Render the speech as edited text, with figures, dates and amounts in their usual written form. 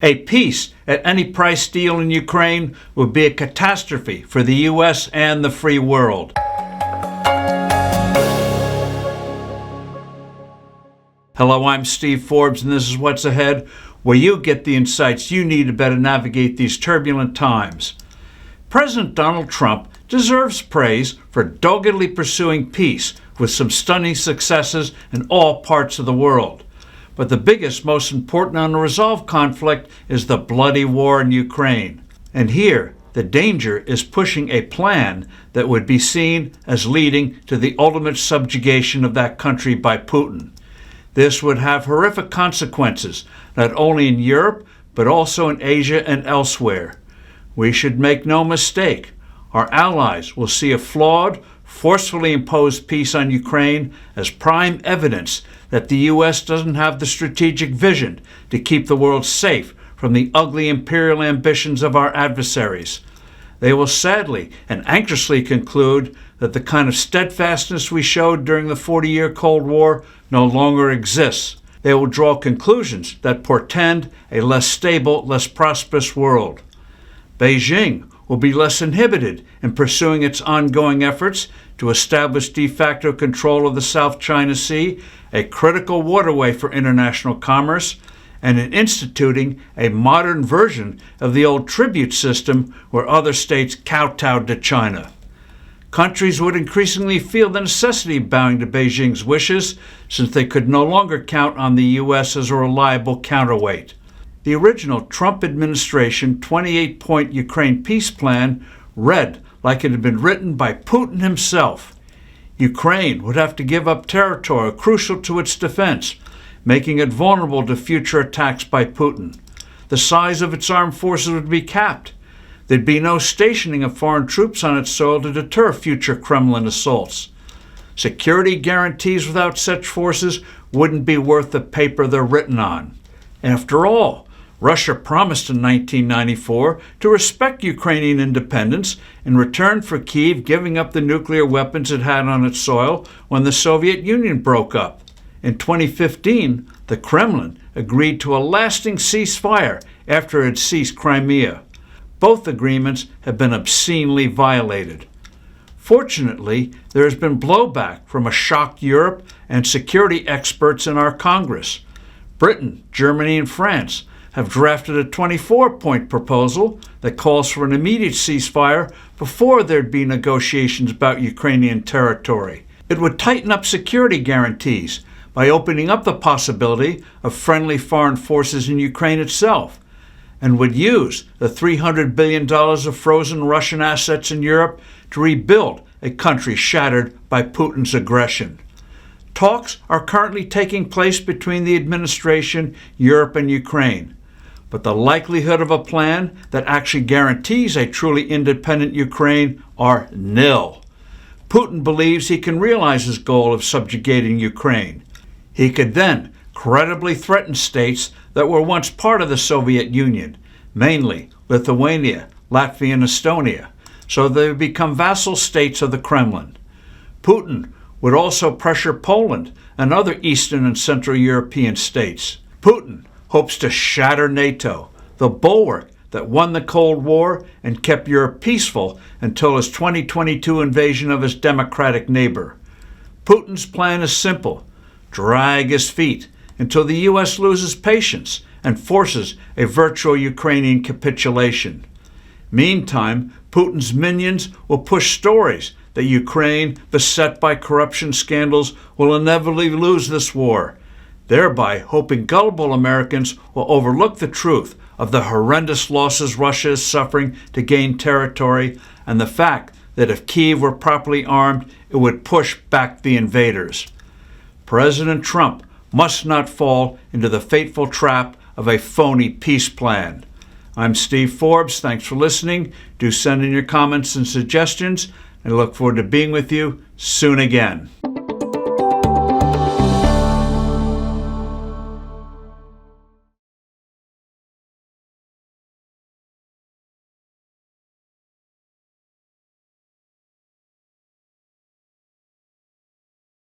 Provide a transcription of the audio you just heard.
A peace at any price deal in Ukraine would be a catastrophe for the U.S. and the free world. Hello, I'm Steve Forbes, and this is What's Ahead, where you get the insights you need to better navigate these turbulent times. President Donald Trump deserves praise for doggedly pursuing peace with some stunning successes in all parts of the world. But the biggest, most important unresolved conflict is the bloody war in Ukraine. And here, the danger is pushing a plan that would be seen as leading to the ultimate subjugation of that country by Putin. This would have horrific consequences, not only in Europe, but also in Asia and elsewhere. We should make no mistake. Our allies will see a flawed, forcefully imposed peace on Ukraine as prime evidence that the U.S. doesn't have the strategic vision to keep the world safe from the ugly imperial ambitions of our adversaries. They will sadly and anxiously conclude that the kind of steadfastness we showed during the 40-year Cold War no longer exists. They will draw conclusions that portend a less stable, less prosperous world. Beijing will be less inhibited in pursuing its ongoing efforts to establish de facto control of the South China Sea, a critical waterway for international commerce, and in instituting a modern version of the old tribute system where other states kowtowed to China. Countries would increasingly feel the necessity of bowing to Beijing's wishes, since they could no longer count on the U.S. as a reliable counterweight. The original Trump administration 28-point Ukraine peace plan read like it had been written by Putin himself. Ukraine would have to give up territory crucial to its defense, making it vulnerable to future attacks by Putin. The size of its armed forces would be capped. There'd be no stationing of foreign troops on its soil to deter future Kremlin assaults. Security guarantees without such forces wouldn't be worth the paper they're written on. After all, Russia promised in 1994 to respect Ukrainian independence in return for Kyiv giving up the nuclear weapons it had on its soil when the Soviet Union broke up. In 2015, the Kremlin agreed to a lasting ceasefire after it had seized Crimea. Both agreements have been obscenely violated. Fortunately, there has been blowback from a shocked Europe and security experts in our Congress. Britain, Germany, and France have drafted a 24-point proposal that calls for an immediate ceasefire before there'd be negotiations about Ukrainian territory. It would tighten up security guarantees by opening up the possibility of friendly foreign forces in Ukraine itself, and would use the $300 billion of frozen Russian assets in Europe to rebuild a country shattered by Putin's aggression. Talks are currently taking place between the administration, Europe, and Ukraine, but the likelihood of a plan that actually guarantees a truly independent Ukraine are nil. Putin believes he can realize his goal of subjugating Ukraine. He could then credibly threaten states that were once part of the Soviet Union, mainly Lithuania, Latvia, and Estonia, so they would become vassal states of the Kremlin. Putin would also pressure Poland and other Eastern and Central European states. Putin hopes to shatter NATO, the bulwark that won the Cold War and kept Europe peaceful until his 2022 invasion of his democratic neighbor. Putin's plan is simple: drag his feet until the U.S. loses patience and forces a virtual Ukrainian capitulation. Meantime, Putin's minions will push stories that Ukraine, beset by corruption scandals, will inevitably lose this war, thereby hoping gullible Americans will overlook the truth of the horrendous losses Russia is suffering to gain territory and the fact that if Kyiv were properly armed, it would push back the invaders. President Trump must not fall into the fateful trap of a phony peace plan. I'm Steve Forbes. Thanks for listening. Do send in your comments and suggestions, and I look forward to being with you soon again.